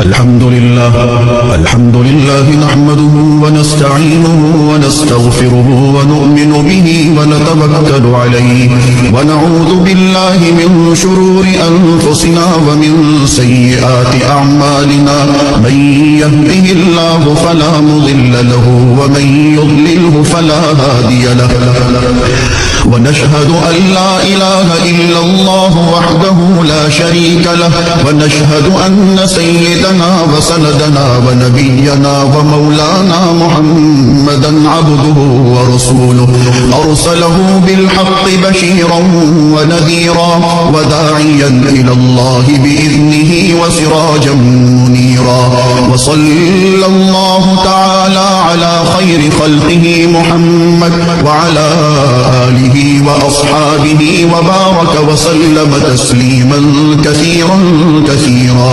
अल्हम्दुलिल्लाह नहमदुहु व नस्तईनुहु व नस्तगफिरुहु व नु'मिनु बिही व नतवक्कलु अलैहि व नऊज़ु बिल्लाहि मिन शुरूरि अनफुसिना व मिन सय्यिआति अअमालिना मन यहदिहिल्लाहु फला मुदिल्ल लहु व मन युद्लिलहु फला हादिय लहु व नशहदु अन ला इलाहा इल्लल्लाहु वहदहु ला शरीका लहु व नशहदु अन्न सय्यदना व सनदना व नबियना व मौलाना मुहम्मदन अब्दुहु व रसूलुहु अरसलहु बिलहक्कि बशीरन व नज़ीरा व दाइयन इलल्लाहि बिइज़्निहि व सिराजन मुनीरा व सल्लल्लाहु तआला अला खैरि खल्क़िहि मुहम्मद व अला आलिहि व अस्हाबिहि व बारक व सल्लम तस्लीमन कसीरन कसीरा।